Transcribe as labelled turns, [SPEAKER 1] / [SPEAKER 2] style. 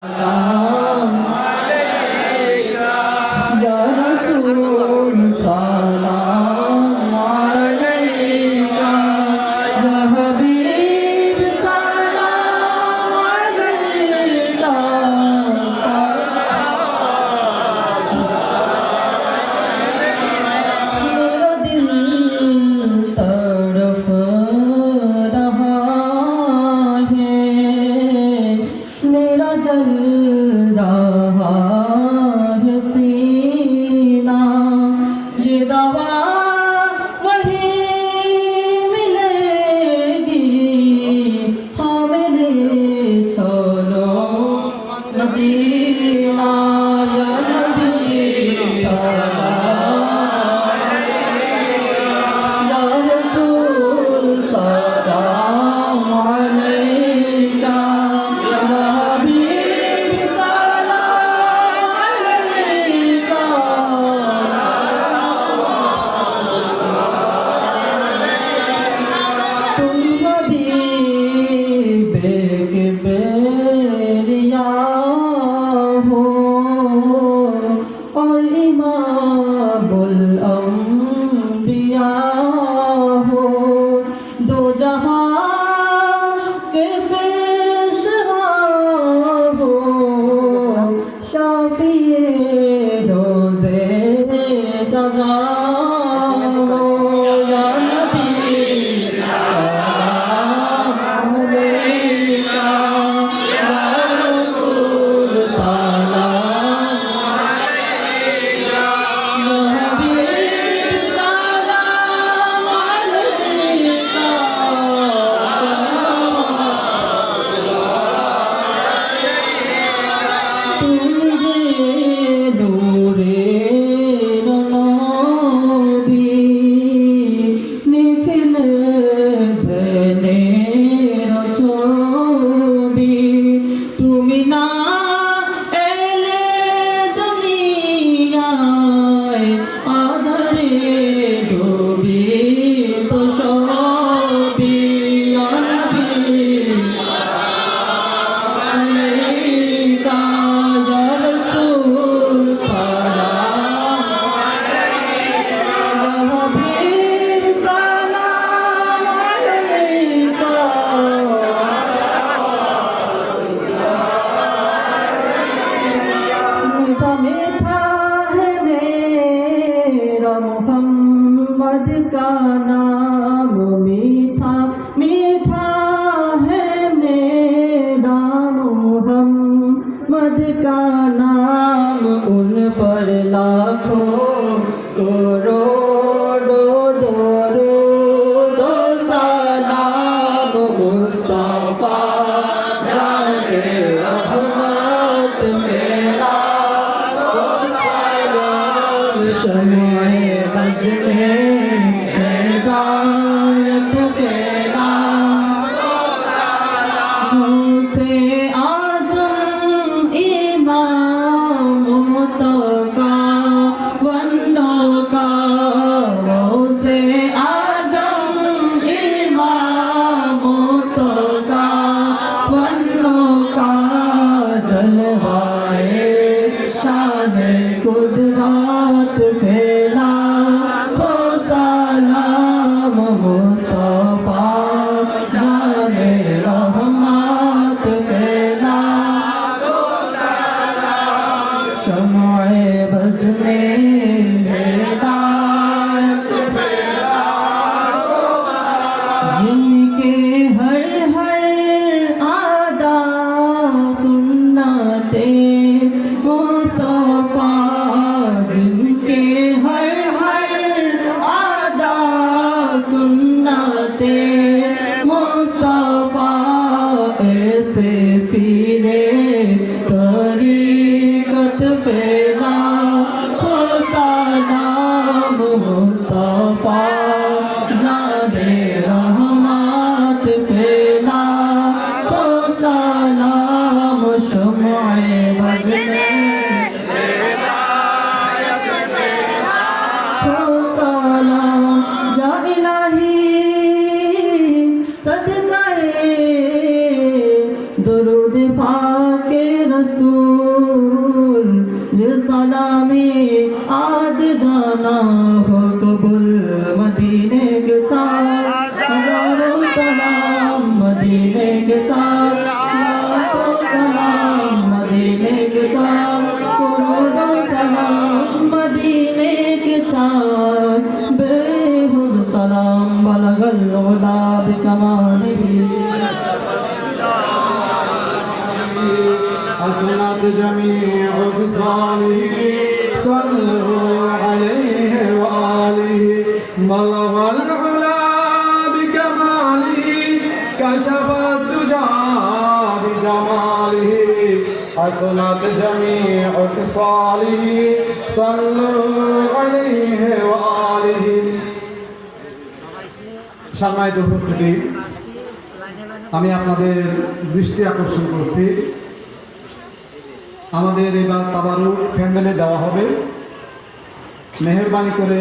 [SPEAKER 1] सलाम अलैका या रसूल सलाम अलैका या हबीब सलाम अलैका मेरा दिल तड़प रहा है मेरा जल रहा है सीना ये दवा वही मिलेगी हमें ले चलो मदीना या नबी सलाम या रसूल सलाम अलैका या हबीब सलाम अलैका तुम हबीब के बेरिया हो और इमामुल अंबिया हो दो जहां के पेशवा हो शाफिए रोज़े सजा हो या नबी सलाम अलैका या रसूल सलाम अलैका या हबीब सलाम अलैका तुझे नूरे नबी निखिल बने ছবি তুমি না এলে দুনিয়ায় আধারে ডুবি তো সবই নবী अलैका या रसूल सलाम अलैका या हबीब सलाम अलैका मीठा मीठा है मेरा मोहम्मद का नाम मीठा मीठा है मेरा मोहम्मद का नाम उन पर लाखों करोड़ों दरूद सलाम मुस्तफा जाने रहमत मेरा सलाम शम्ए बज़ में हिदायत मेरा से आज़म इमामों का वंदों का से आज़म इमामों का वंदों का जलवाए शान कुदरत फैला हो सलाम मुस्तफा जाने रहमत फैला हो सलाम शम्ए बज़ में हिदायत फैला हो सलाम जिनके हर हर आदा सुन्नते मुस्तफा जिनके हर हर आदा सुन्नते मुस्तफा ऐसे फिरे तरीक़त फैला हो सलाम मुस्तफा जाने रहमत फैला हो सलाम शम्ए बज़ में हो सलाम या इलाही सदक़े दुरूद पाके रसूल रसूल ये सलामी आज जाना हो कबूल मदीने के साथ हजारों सलाम मदीने के साथ लाखों सलाम मदीने के साथ करोड़ों सलाम मदीने के साथ बेहुद सलाम बलगल उला बिकमालिही
[SPEAKER 2] حسنت جميع خصاله صلوا عليه وآله بلغ العلا بكماله كشف الدجى بجماله حسنت جميع خصاله صلوا عليه وآله সম্মানিত উপস্থিতি আমি আপনাদের দৃষ্টি আকর্ষণ করছি আমাদের এবার তাবারুক প্যান্ডেলে দেওয়া হবে মেহেরবানি করে